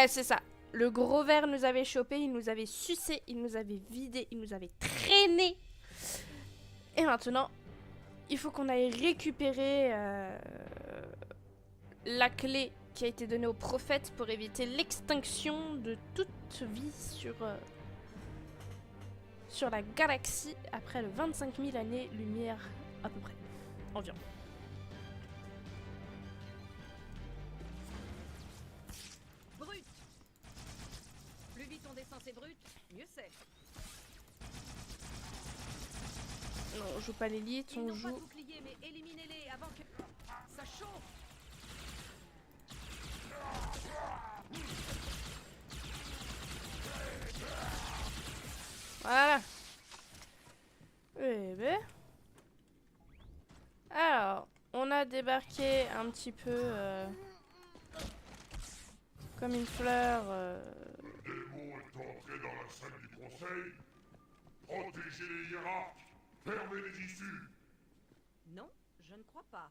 Ouais, c'est ça. Le gros ver nous avait chopé, il nous avait sucé, il nous avait vidé, il nous avait traîné. Et maintenant, il faut qu'on aille récupérer la clé qui a été donnée au prophète pour éviter l'extinction de toute vie sur la galaxie après le 25 000 années-lumière à peu près, environ. Brut. Plus vite on descend ces brutes, mieux c'est. Non, on joue pas l'élite, Ils on n'ont pas de joue... bouclier, mais éliminez-les avant que... Ça chauffe. Voilà. Eh ben... Alors, on a débarqué un petit peu comme une fleur. Le démon est entré dans la salle du conseil. Protégez les hiérarques. Fermez les issues. Non, je ne crois pas.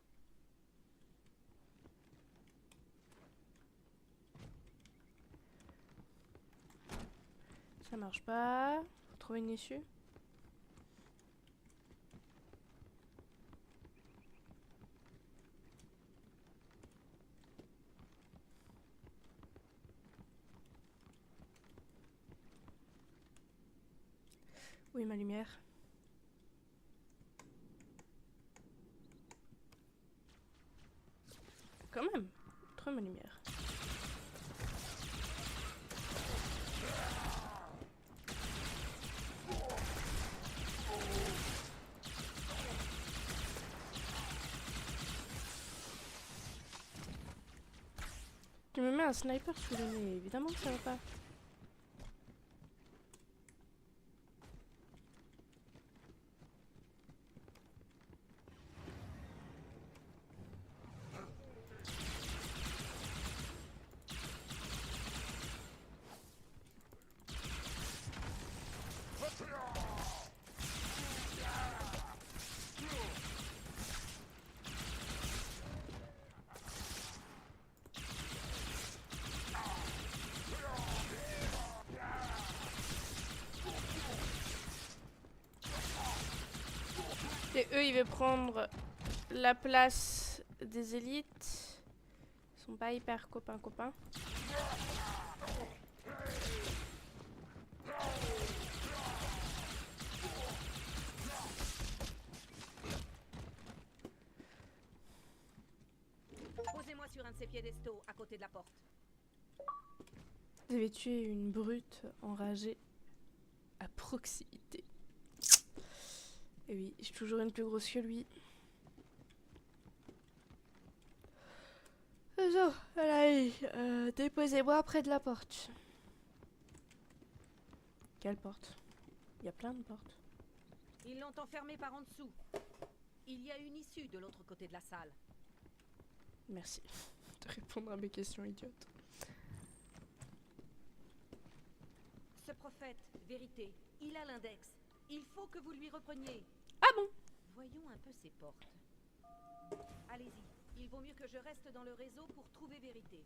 Ça marche pas. Faut trouver une issue. Où est ma lumière? Quand même, trouve ma lumière. Tu me mets un sniper sous le nez, évidemment que ça va pas. Et eux, ils veulent prendre la place des élites. Ils sont pas hyper copains. Posez-moi sur un de ces piédestaux à côté de la porte. Vous avez tué une brute enragée à proximité. Et oui, j'ai toujours une plus grosse que lui. So, allez, déposez-moi près de la porte. Quelle porte? Il y a plein de portes. Ils l'ont enfermé par en dessous. Il y a une issue de l'autre côté de la salle. Merci de répondre à mes questions idiotes. Ce prophète, vérité, il a l'index. Il faut que vous lui repreniez. Ah bon? Voyons un peu ces portes. Allez-y, il vaut mieux que je reste dans le réseau pour trouver vérité.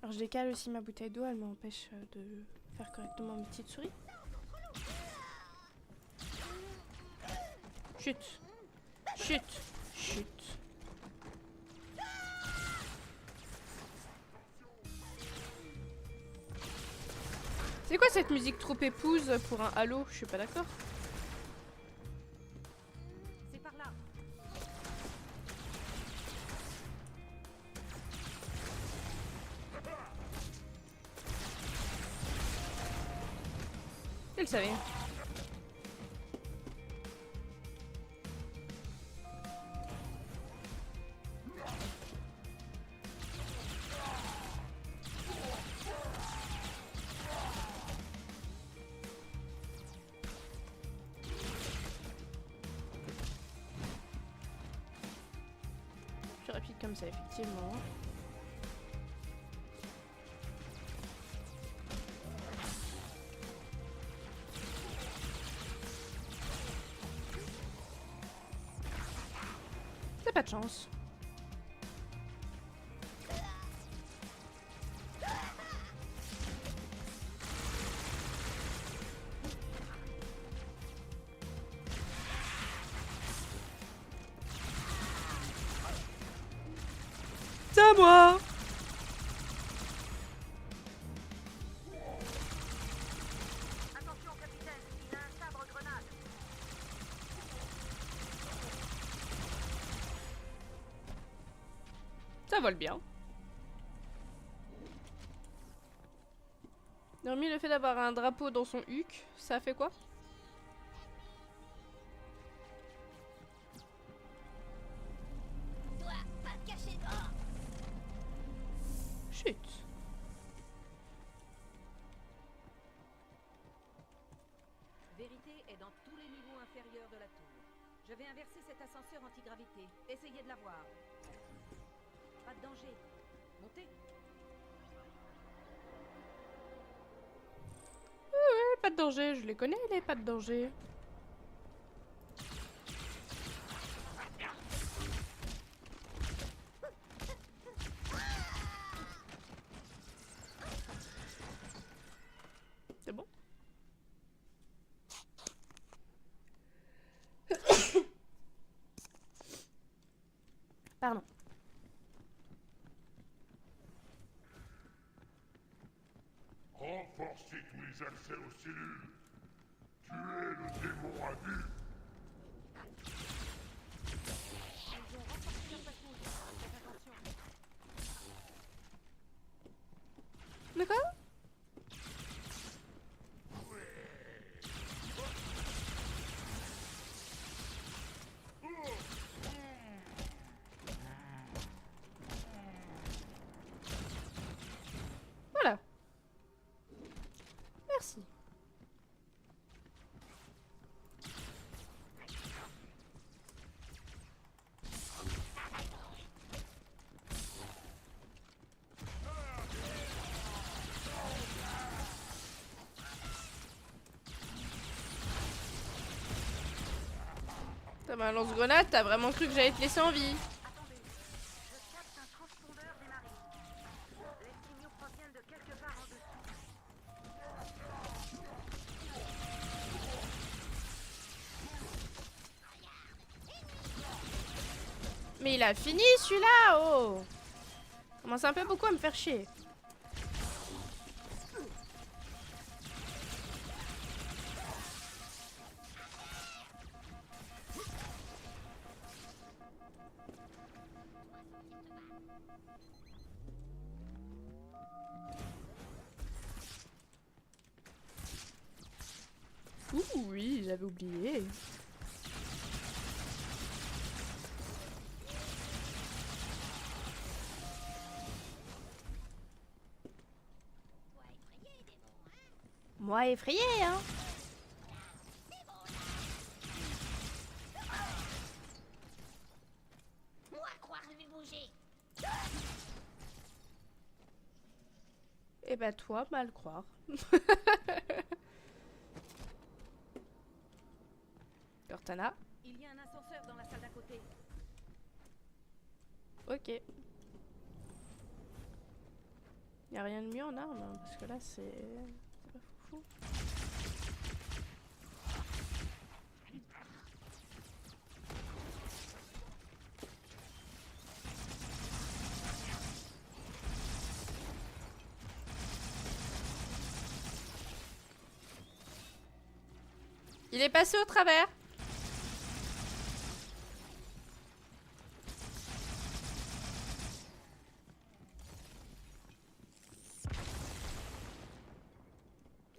Alors je décale aussi ma bouteille d'eau, elle m'empêche de faire correctement mes petites souris. Chut. Chut. Chut. C'est quoi cette musique trop épouse pour un Halo? Je suis pas d'accord. C'est par là. Je le savais. Plus rapide comme ça, effectivement. T'as pas de chance. à moi. Attention, capitaine, il a un sabre grenade. Ça vole bien. Hormis le fait d'avoir un drapeau dans son huc, ça fait quoi? Toi, pas te cacher dehors. Chut. Vérité est dans tous les niveaux inférieurs de la tour. Je vais inverser cet ascenseur antigravité. Essayez de la voir. Pas de danger. Montez. Pas de danger, je les connais les pas de danger. C'est bon? Pardon. Renforcez tous les accès aux cellules. Tuez le démon à vue. Ils ont renforcé leur patrouille. Faites attention. D'accord? Voilà. Merci. T'as un lance-grenade, t'as vraiment cru que j'allais te laisser en vie. Attendez. Je capte un transpondeur des marines. Les signaux proviennent de quelque part en dessous. Mais il a fini celui-là, oh! Commence un peu beaucoup à me faire chier. Ouh, oui, j'avais oublié. Moi effrayé, hein. Moi, croire, je vais bouger. Et bah toi, mal croire. Cortana. Il y a un ascenseur dans la salle d'à côté. Ok. Y a rien de mieux en arme, hein, parce que là c'est pas foufou. Il est passé au travers.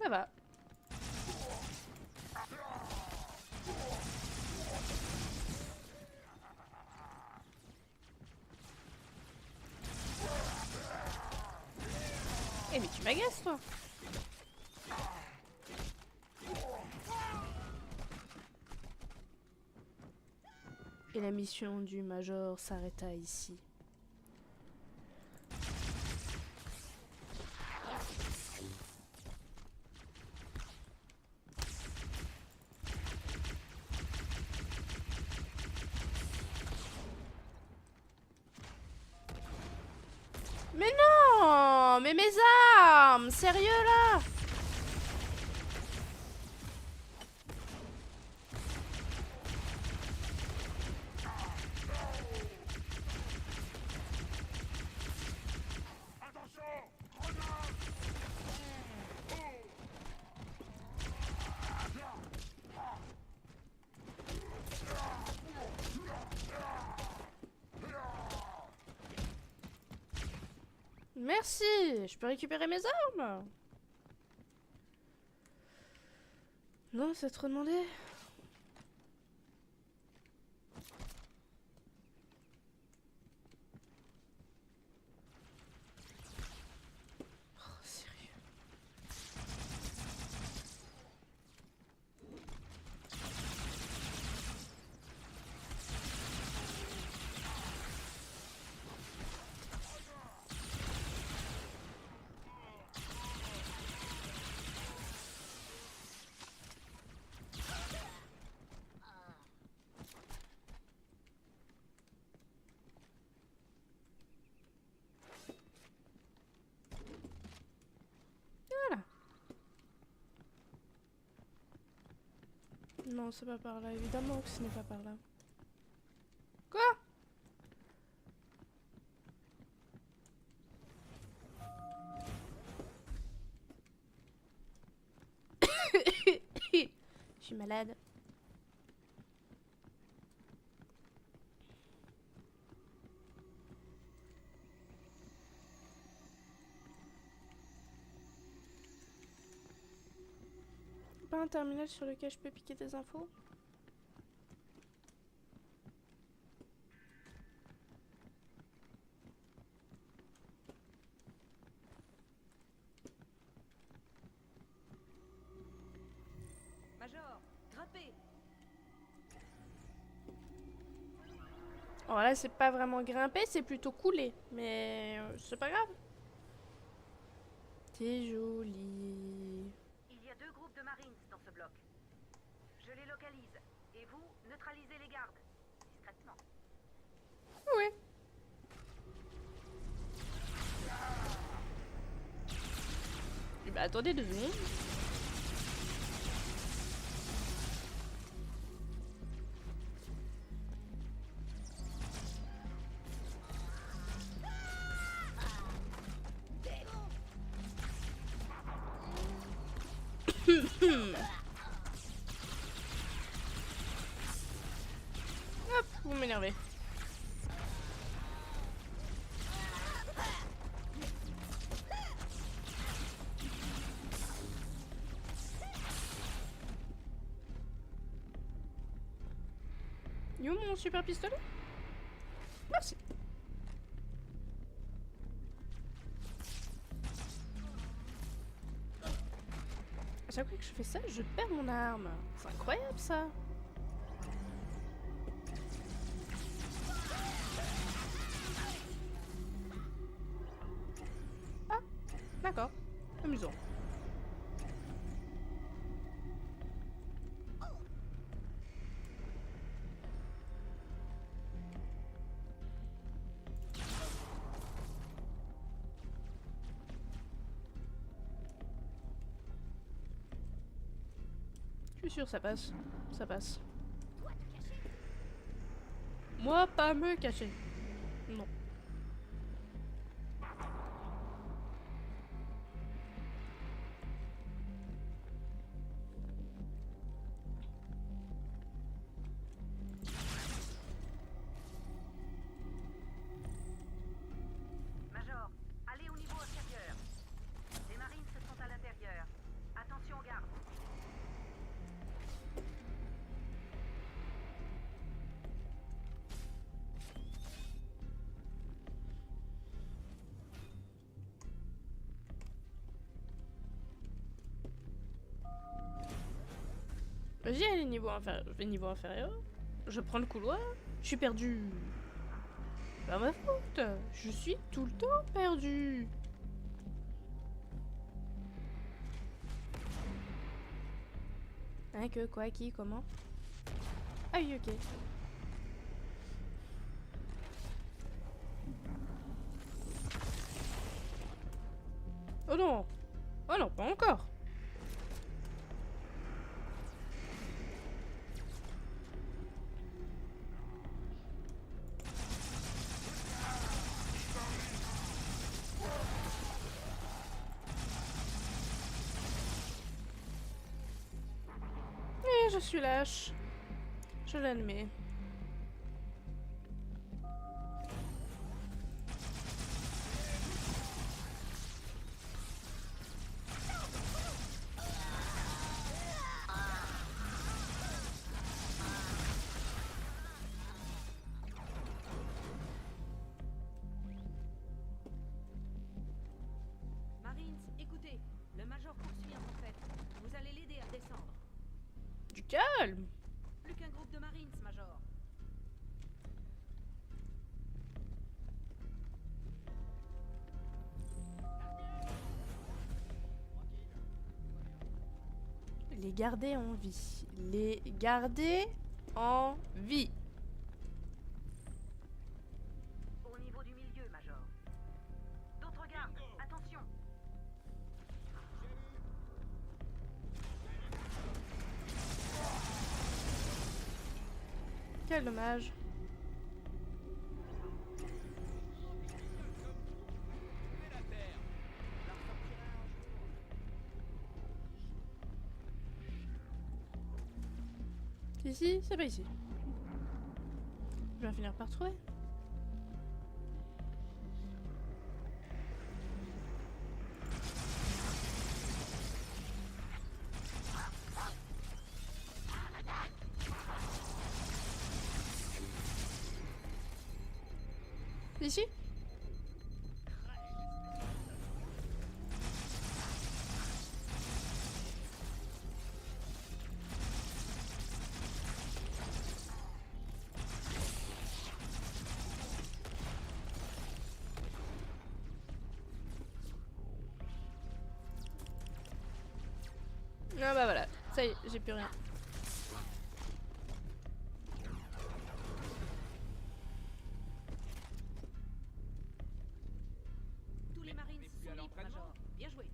Ça va. Eh mais tu m'agaces toi. Et la mission du Major s'arrêta ici. Mais non! Mais mes armes! Sérieux là? Merci. Je peux récupérer mes armes? Non, c'est trop demandé. Oh, sérieux. Non, c'est pas par là. Évidemment que ce n'est pas par là. Quoi? Je suis malade. Pas un terminal sur lequel je peux piquer des infos? Major, grimpez. Alors là, c'est pas vraiment grimper, c'est plutôt couler. Mais c'est pas grave. T'es jolie. Il y a 2 groupes de Marines dans ce bloc. Je les localise. Et vous, neutralisez les gardes. Discrètement. Oui. Eh ben, attendez 2 secondes. Hop, vous m'énervez. Yo mon super pistolet? Merci. À chaque fois que je fais ça, je perds mon arme. C'est incroyable ça. Ah, d'accord. Amusant. Je suis sûre, ça passe. Ça passe. Moi, pas me cacher. Non. Major, allez au niveau inférieur. Les Marines sont à l'intérieur. Attention aux gardes. Vas-y, allez niveau inférieur. Je prends le couloir. Je suis perdu. Pas ma faute. Je suis tout le temps perdu. Hein, que, quoi, qui, comment? Ah oui, ok. Oh non! Oh non, pas encore! Et je suis lâche. Je l'admets. calme. Plus qu'un groupe de Marines, Major. Les garder en vie. Les garder en vie. Au niveau du milieu, Major. D'autres gardes, attention. Quel dommage. Ici, c'est pas ici. Je vais finir par trouver. Ici? Ah bah voilà, ça y est, j'ai plus rien. Tous les Marines sont libres, Major. Bien joué.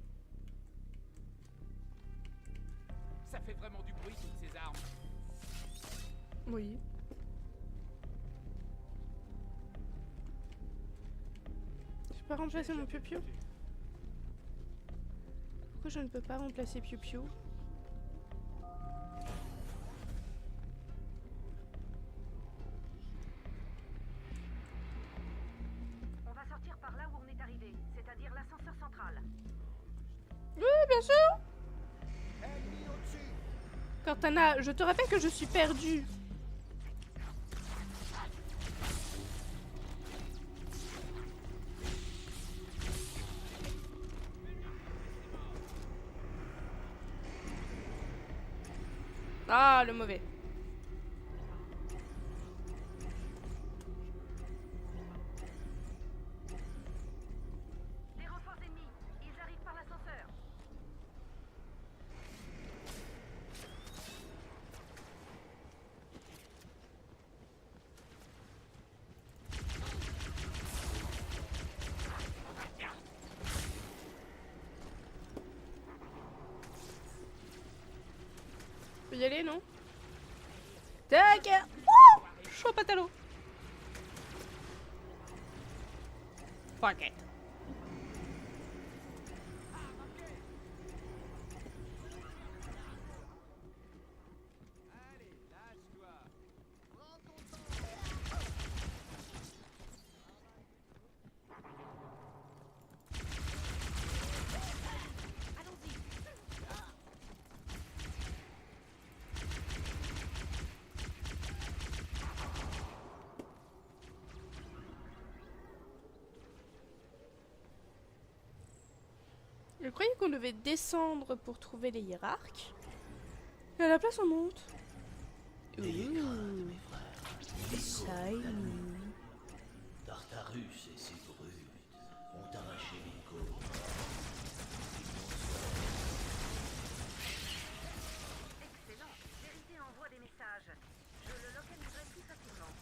Ça fait vraiment du bruit toutes ces armes. Oui. Je peux pas remplacer mon piou-piou? Pourquoi je ne peux pas remplacer piou-piou? On va sortir par là où on est arrivé, c'est-à-dire l'ascenseur central. Oui, bien sûr! Cortana, je te rappelle que je suis perdue. Ah, le mauvais. Des renforts ennemis, ils arrivent par l'ascenseur. Faut y aller, non? Tac! Oh! Chaud patate à l'eau. Fuck it. Allez, lâche-toi. Je croyais qu'on devait descendre pour trouver les hiérarques. Et à la place, on monte. Shiny. Tartarus et ses brutes ont arraché les côtes. Excellent. Vérité envoie des messages. Je le localiserai plus facilement.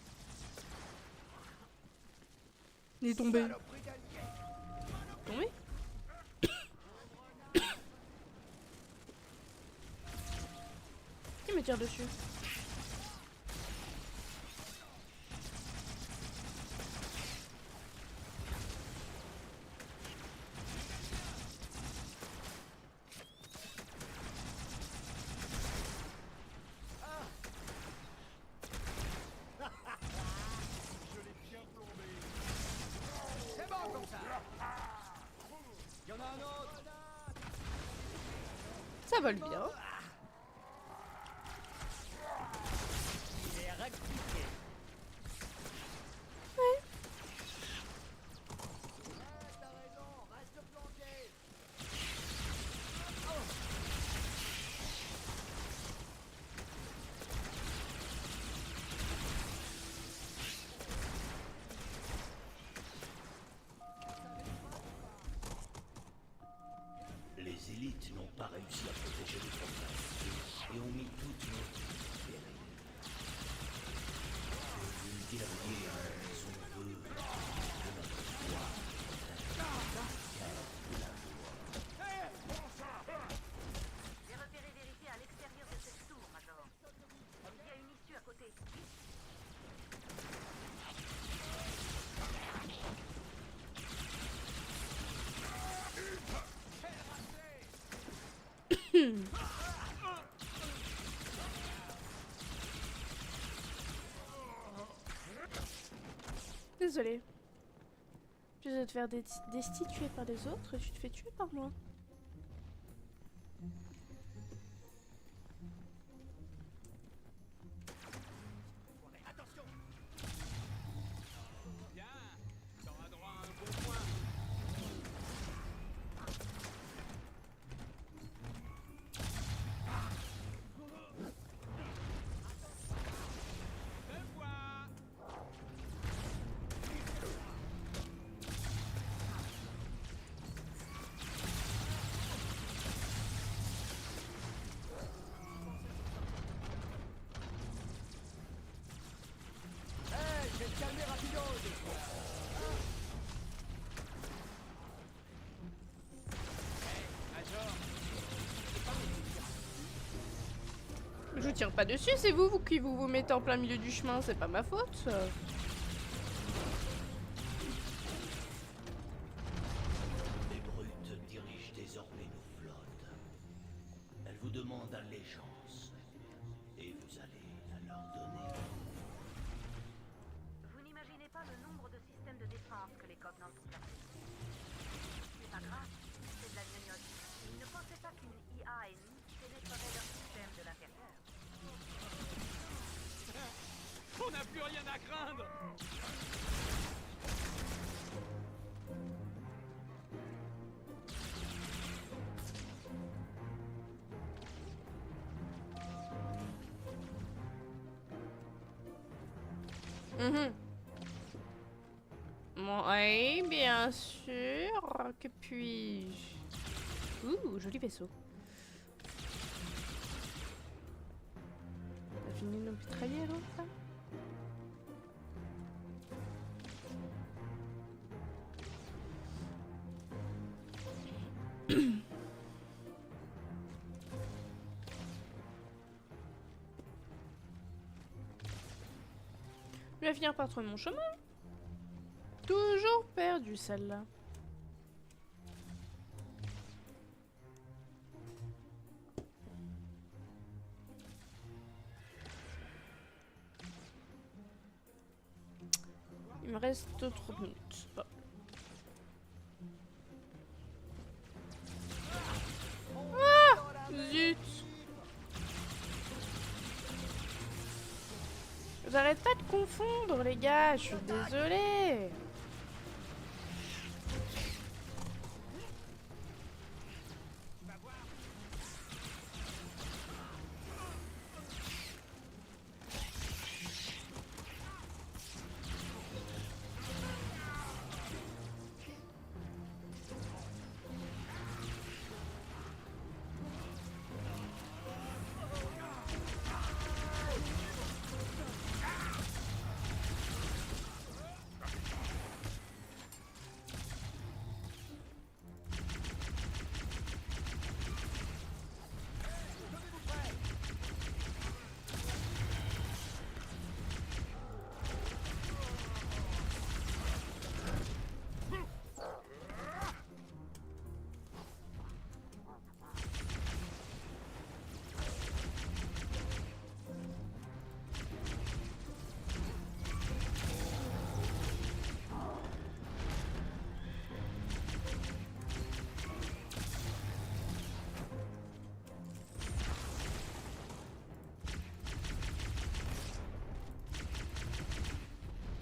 Il est tombé. Tombé? Qui me tire dessus? C'est bon comme ça. Il y en a un autre. Ça vole bien. Il est rectifié. T'as raison, reste planqué. réussi à protéger les forteresses et ont mis toute notre vie en péril. Une guerrier a son vœu de notre foi. J'ai repéré Vérité à l'extérieur de cette tour, Major. Il y a une issue à côté. Désolée. Tu veux te faire destituer par les autres et tu te fais tuer par moi. Attention. Bien. T'auras droit à un bon point. Me vois. Hey, je vais te calmer rapido. Major. Je vous tire pas dessus, c'est vous qui vous mettez en plein milieu du chemin, c'est pas ma faute. Les brutes dirigent désormais nos flottes. Elles vous demandent allégeance. Et vous allez la leur donner. Vous n'imaginez pas le nombre de systèmes de défense que les Covenants ont placés. C'est pas grave, c'est de la gnognotte. Ne pensez pas qu'une IA ennemie pénétrerait leur système de l'intérieur. On n'a plus rien à craindre. Oui, bien sûr. Que puis-je? Ouh, joli vaisseau. T'as fini de nous mitrailler, l'autre? Je vais finir par trouver mon chemin. Toujours perdu celle-là. Il me reste 30 minutes. Bon. Ah, zut. J'arrête pas de confondre les gars, je suis désolée.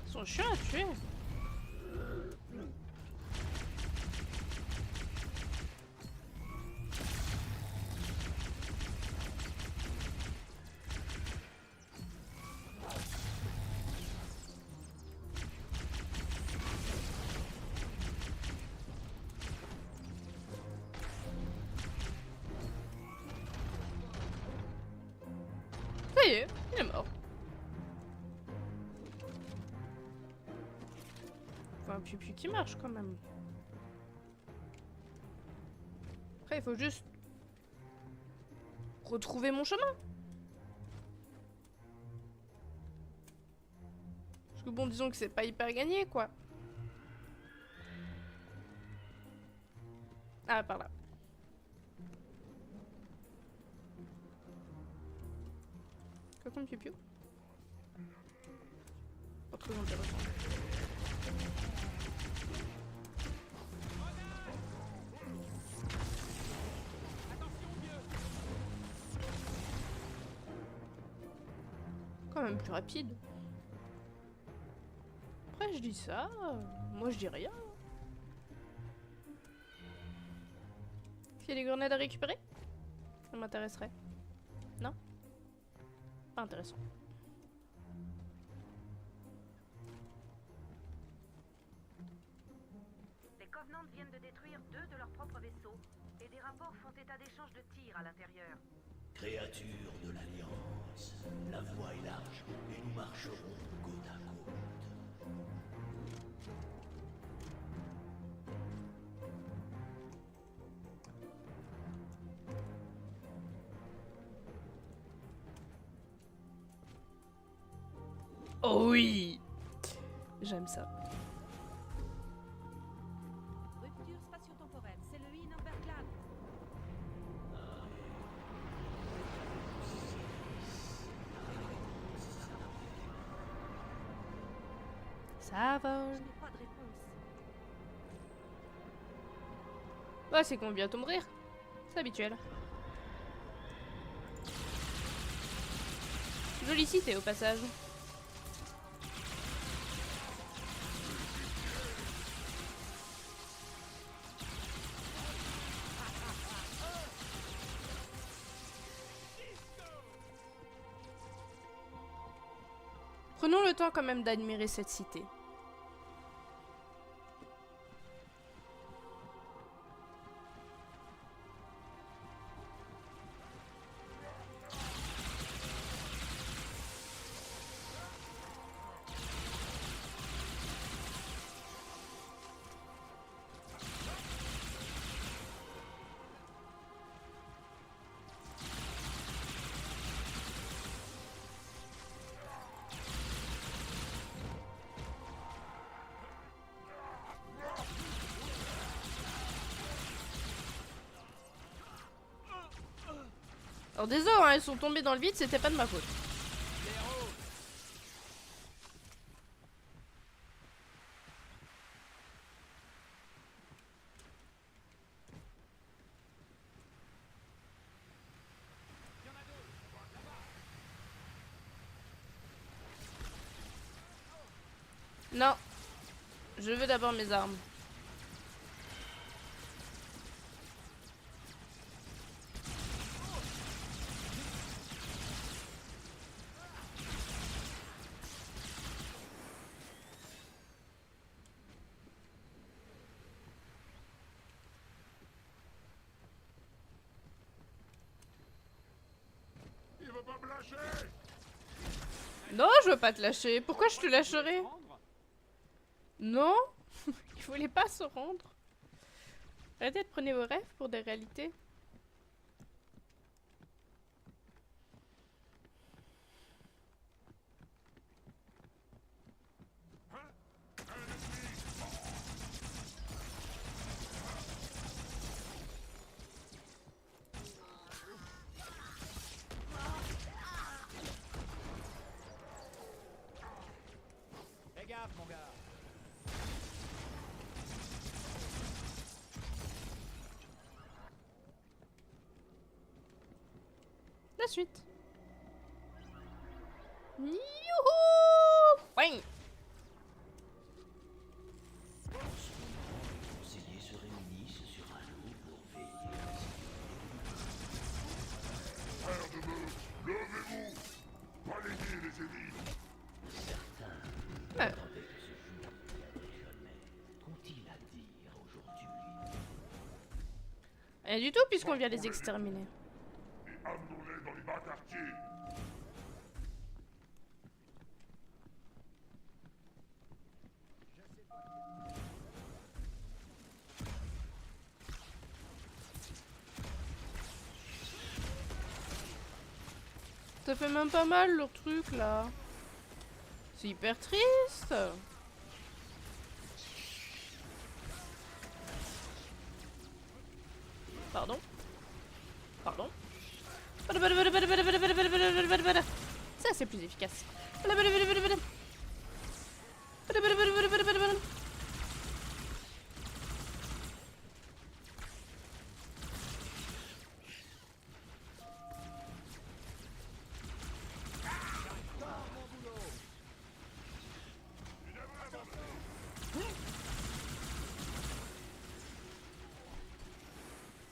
Ils sont chiants à tuer. y est, il est mort. Faut un piu-piu qui marche quand même. Après, il faut juste retrouver mon chemin. Parce que bon, disons que c'est pas hyper gagné, quoi. Ah, par là. Quoi comme piou-piou? Pas trop intéressant. Quand même plus rapide. Après, je dis ça, moi je dis rien. S'il y a des grenades à récupérer, ça m'intéresserait. Non? Pas intéressant. Les Covenants viennent de détruire 2 de leurs propres vaisseaux et des rapports font état d'échanges de tirs à l'intérieur. Créatures de l'Alliance, la voie est large et nous marcherons côte à côte. Oh oui! J'aime ça. Rupture spatio-temporelle, c'est le I number clan. Ça va. Je n'ai pas de réponse. Ouais, c'est qu'on va bientôt mourir. C'est habituel. Jolie cité au passage. Prenons le temps quand même d'admirer cette cité. Alors désolé, hein, ils sont tombés dans le vide, c'était pas de ma faute. Non. Je veux d'abord mes armes. Il veut pas me lâcher! Non, je veux pas te lâcher. Pourquoi je te lâcherais? Non. Il voulait pas se rendre. Arrêtez de prendre vos rêves pour des réalités. Fais gaffe, mon gars. La suite. Youhou! Boing! Les conseillers se réunissent sur un loup pour veiller à la sécurité. Frères de meute, levez-vous! Balayez les ennemis! Certains Ouais. attendaient que ce jour déjeuner. Qu'ont-ils à dire aujourd'hui? Rien du tout puisqu'on vient les exterminer. Et amenons-les dans les bas quartiers! Ça fait même pas mal leur truc là. C'est hyper triste. Pardon. Pardon. Ça c'est plus efficace.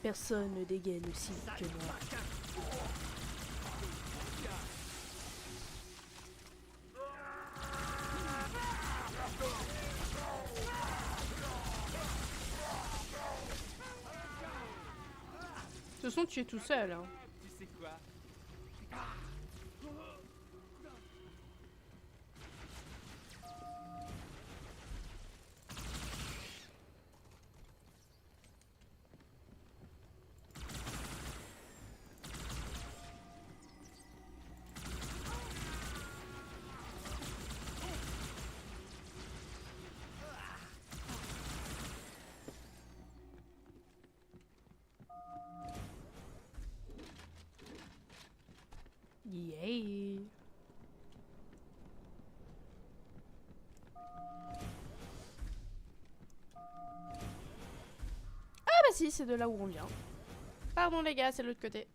Personne ne dégaine aussi vite que moi. De toute façon, tu es tout seul. Hein. Tu sais quoi? Yay. Ah bah si, c'est de là où on vient. Pardon les gars, c'est de l'autre côté.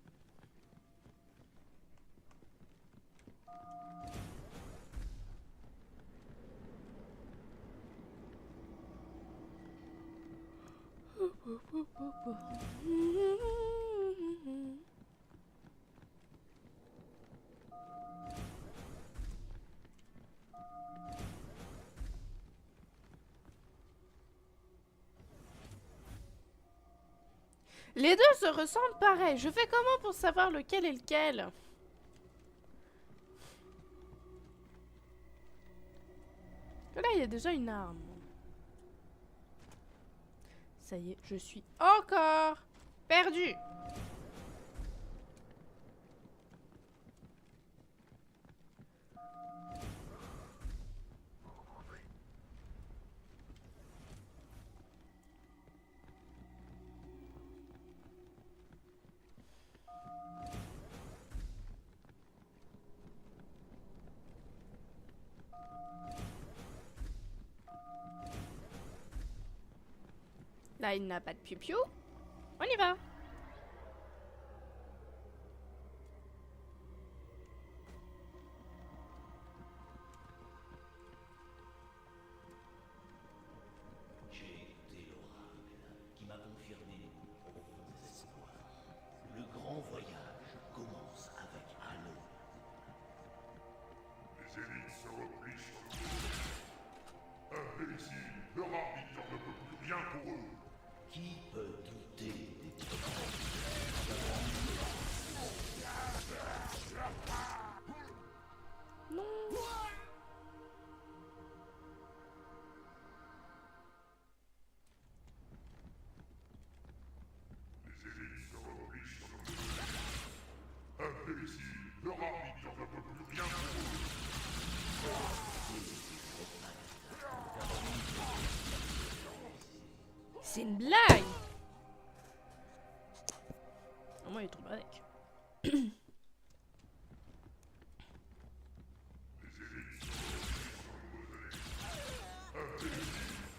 Les deux se ressemblent pareil. Je fais comment pour savoir lequel est lequel? Là, il y a déjà une arme. Ça y est, je suis encore perdue. Là, il n'a pas de piou-piou. On y va. J'ai écouté l'oracle qui m'a confirmé mon profond espoir. Le grand voyage commence avec Halo. Les élites se replient sur nous. Imbéciles, leur arbitre ne peut plus rien pour eux. Qui peut douter des programmes? Non. Les élites se replient sur nous. Imbéciles, leur arbitre ne peut plus rien pour eux. C'est une blague. Au moins, il est trop avec.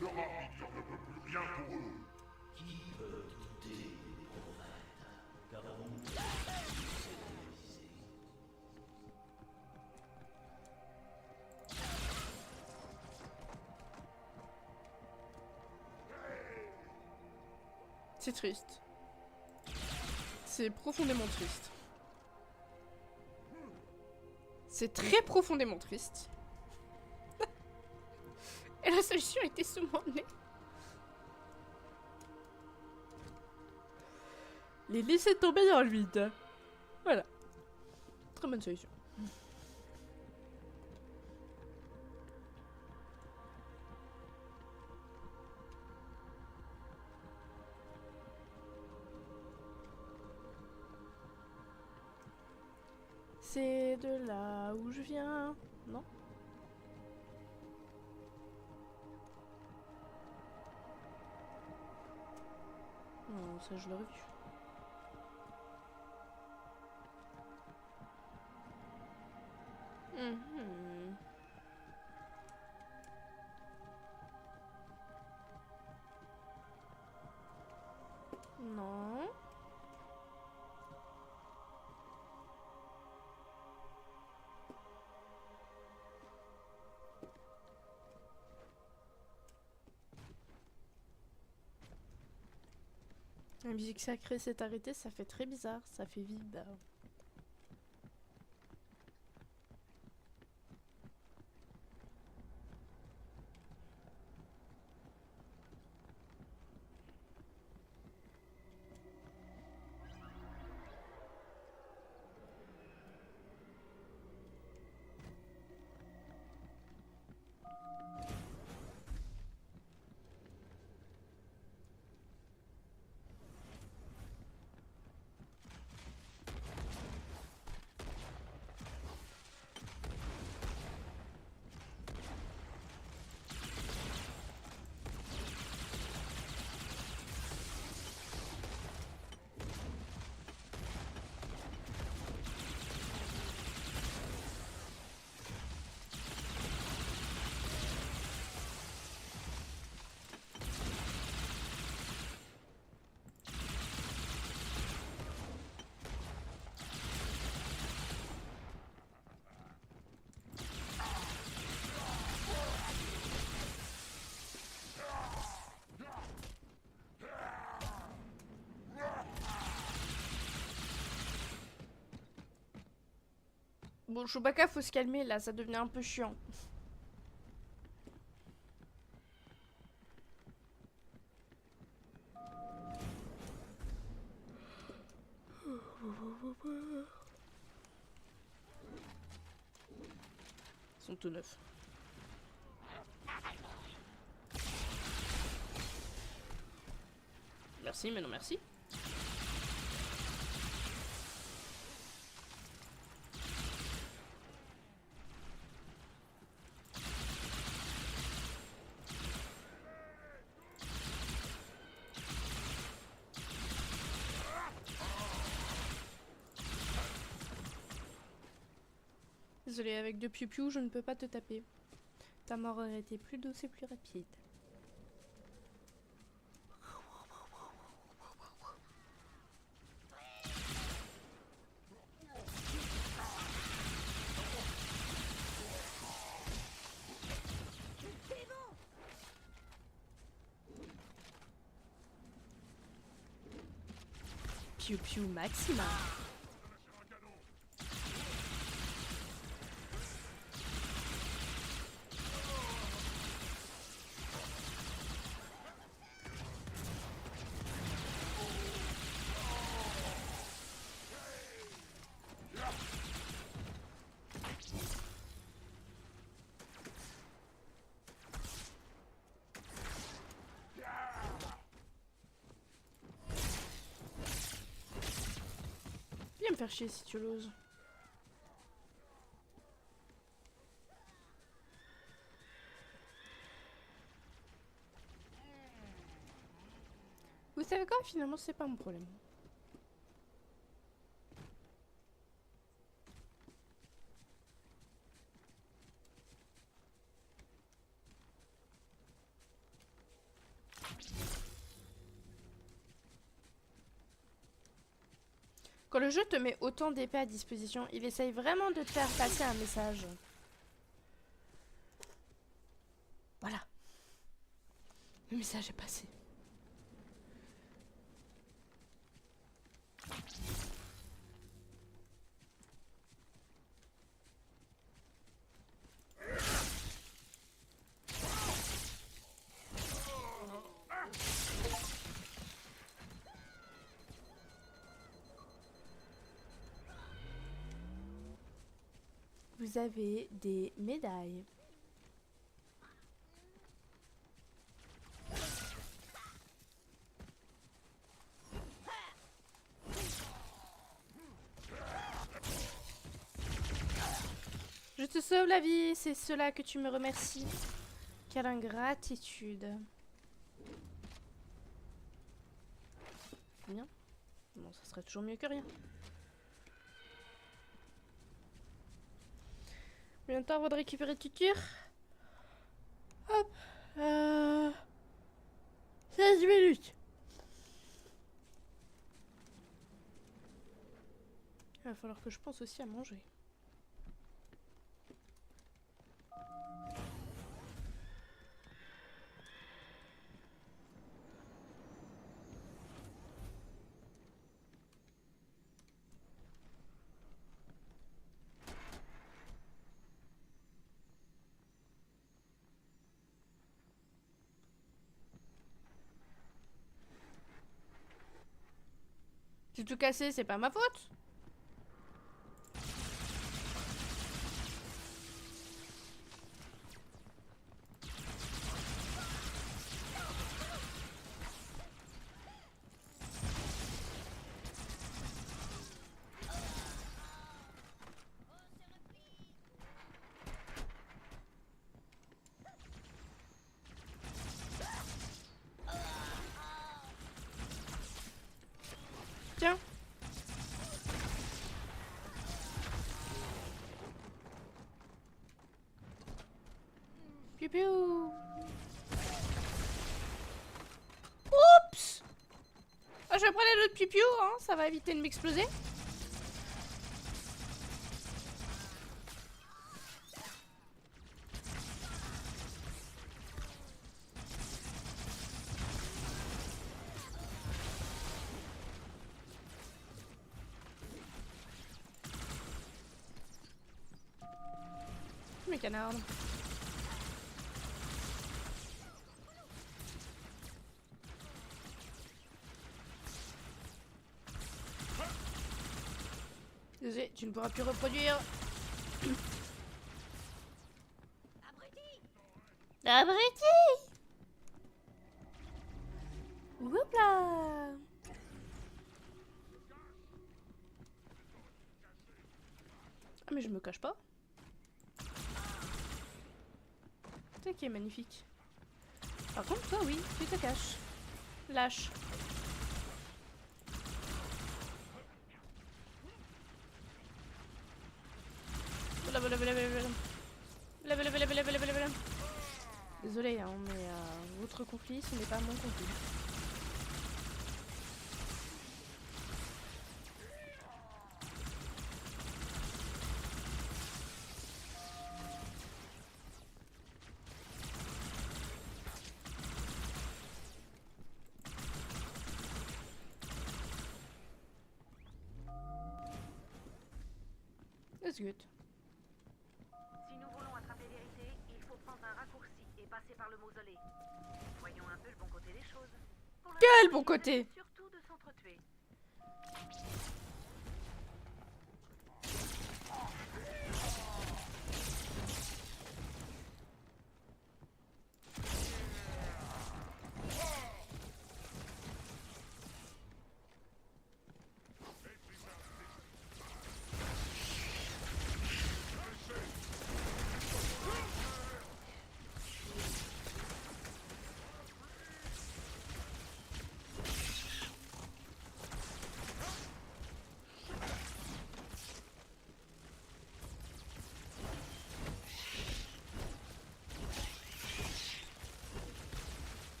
Leur arbitre ne peut plus rien pour eux. Qui peut douter des prophètes? Qu'avons-nous réalisé? C'est triste. C'est profondément triste. C'est très profondément triste. Et la solution était sous mon nez. Les laisser tomber dans le vide. Voilà. Très bonne solution. C'est de là où je viens. Non? Non, ça je l'aurais vu. Mhm. Non. La musique sacrée s'est arrêtée, ça fait très bizarre, ça fait vide. Bon, Chewbacca, faut se calmer là, ça devenait un peu chiant. Ils sont tout neufs. Merci, mais non merci. Désolée, avec deux piou-piou, je ne peux pas te taper. Ta mort aurait été plus douce et plus rapide. Piou-piou maximum. Viens me faire chier si tu l'oses. Vous savez quoi? Finalement, c'est pas mon problème. Quand le jeu te met autant d'épées à disposition, il essaye vraiment de te faire passer un message. Voilà. Le message est passé. Vous avez des médailles. te sauve la vie, c'est cela que tu me remercies. Quelle ingratitude. Bien. Bon, ça serait toujours mieux que rien. Combien de temps avant de récupérer Tutur? Hop. 16 minutes. Il va falloir que je pense aussi à manger. J'ai tout cassé, c'est pas ma faute. Tiens. Piou piou. Oups. Ah, je vais prendre l'autre piou piou, hein, ça va éviter de m'exploser. Mes canards. Désolé, tu ne pourras plus reproduire. Abruti! Abruti! Hop là! Ah mais je me cache pas. C'est ça qui est magnifique. Par contre, toi, oui, tu te caches. Lâche. Désolé, hein, mais votre conflit, ce n'est pas mon conflit. That's good. Si nous voulons attraper vérité, il faut prendre un raccourci et passer par le mausolée. Voyons un peu le bon côté des choses. Pour Quel l'instant, bon côté? surtout de s'entretuer.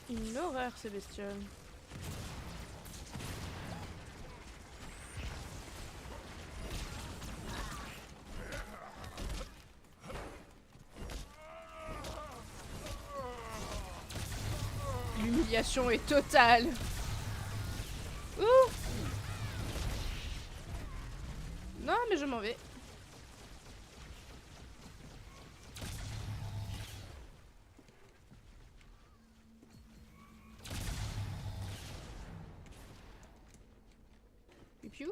Une horreur ces bestioles. L'humiliation est totale. Ouh. Non mais je m'en vais. Piou.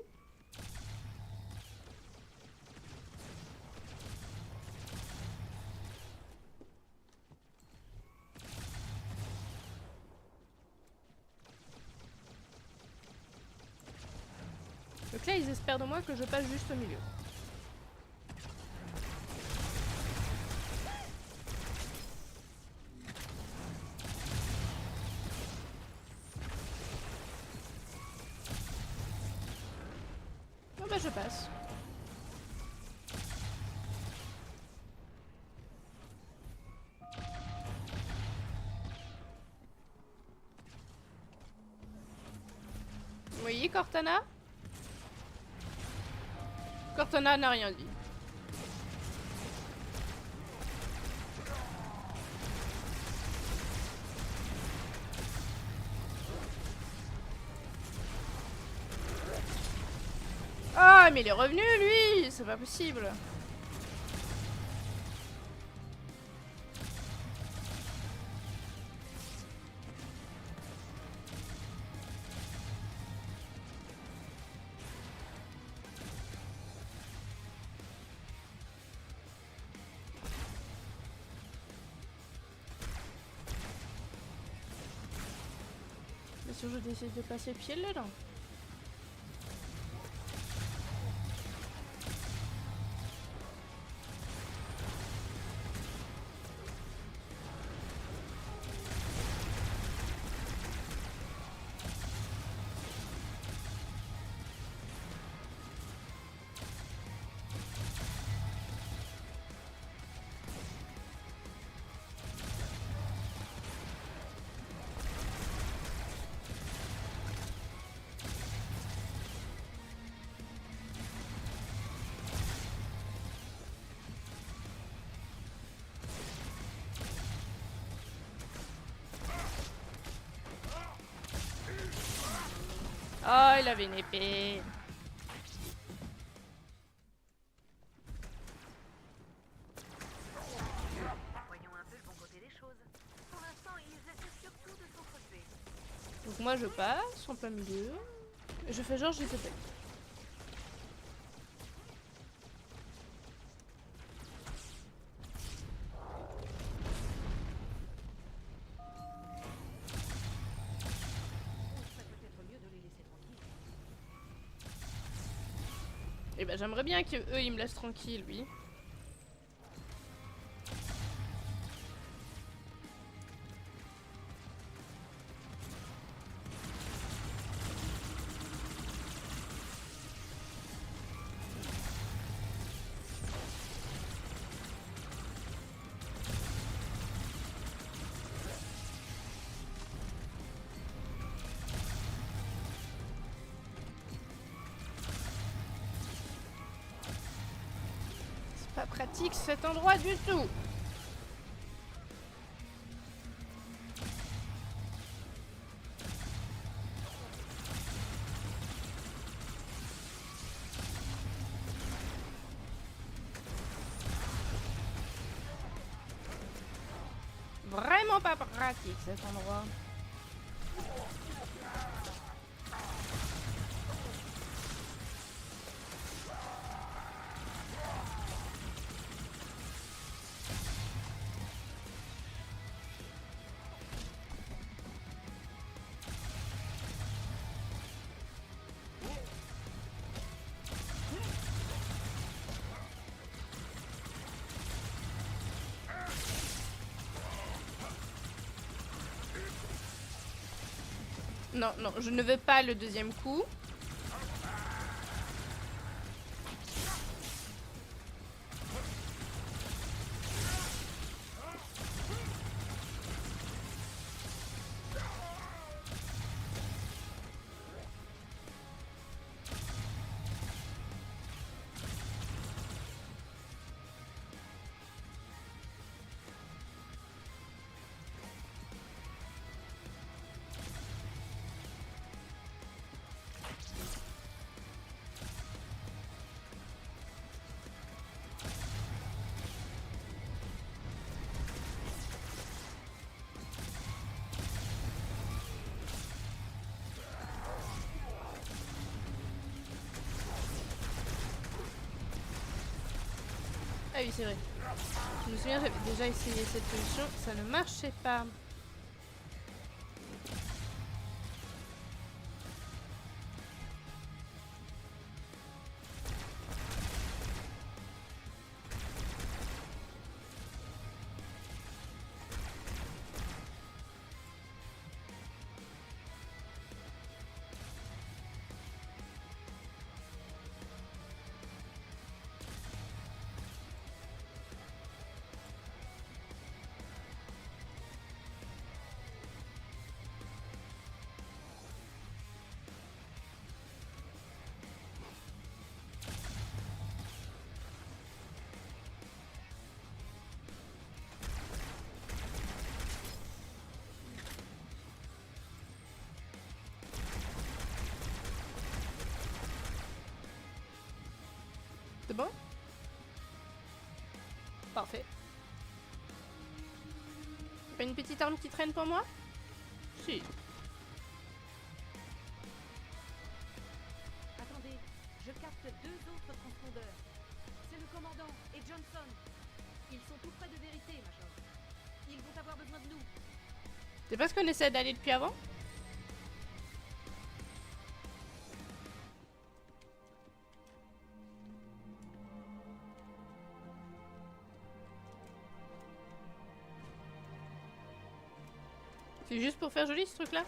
Donc là ils espèrent de moi que je passe juste au milieu. je passe. Oui, Cortana? Cortana n'a rien dit. Ah, mais il est revenu, lui! C'est pas possible. Bien sûr, je décide de passer pied dedans. Oh, il avait une épée. Voyons un peu le bon côté des choses. Pour l'instant, ils essaient surtout de s'entretuer. Donc moi je passe en plein milieu. Et je fais genre j'ai fait. Et ben j'aimerais bien qu'eux ils me laissent tranquille, oui. Pas pratique cet endroit du tout. Vraiment pas pratique cet endroit. Non, non, je ne veux pas le deuxième coup. Ah oui, c'est vrai. Je me souviens, j'avais déjà essayé cette solution, ça ne marchait pas. Parfait. Pas une petite arme qui traîne pour moi? Si. Attendez, je capte 2 autres transpondeurs. C'est le commandant et Johnson. Ils sont tout près de vérité, Major. Ils vont avoir besoin de nous. C'est pas ce qu'on essaie d'aller depuis avant? C'est juste pour faire joli ce truc là?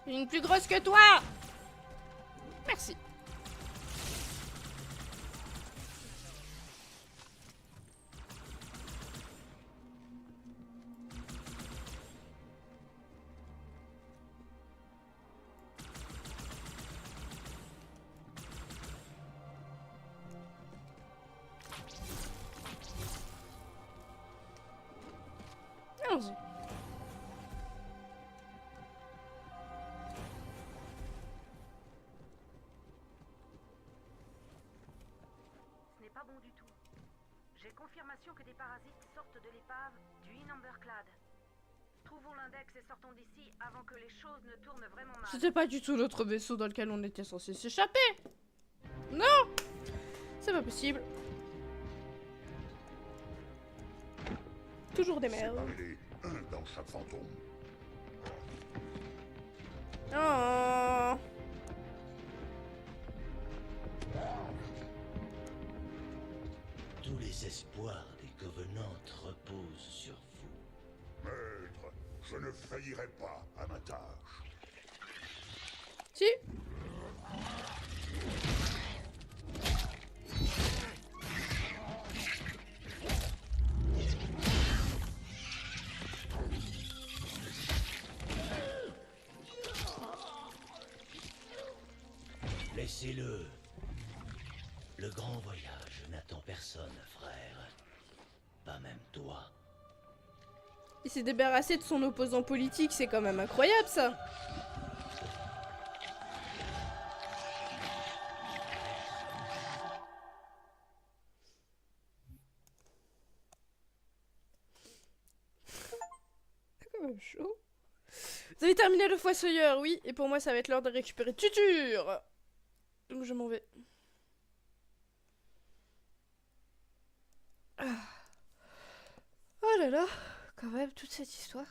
Une plus grosse que toi! Merci. Allons-y. Ce n'est pas bon du tout. J'ai confirmation que des parasites sortent de l'épave du Inamberclad. Trouvons l'index et sortons d'ici avant que les choses ne tournent vraiment mal. C'était pas du tout notre vaisseau dans lequel on était censé s'échapper. Non! C'est pas possible. Toujours des merdes. Séparez-les, un dans chaque fantôme. Oh. Tous les espoirs des Covenants reposent sur vous. Maître, je ne faillirai pas à ma tâche. Si. Laissez-le. Le grand voyage n'attend personne, frère. Pas même toi. Il s'est débarrassé de son opposant politique, c'est quand même incroyable ça. C'est quand même chaud. Vous avez terminé le Fossoyeur, oui, et pour moi ça va être l'heure de récupérer Tutur. Donc je m'en vais. Ah. Oh là là, quand même, toute cette histoire.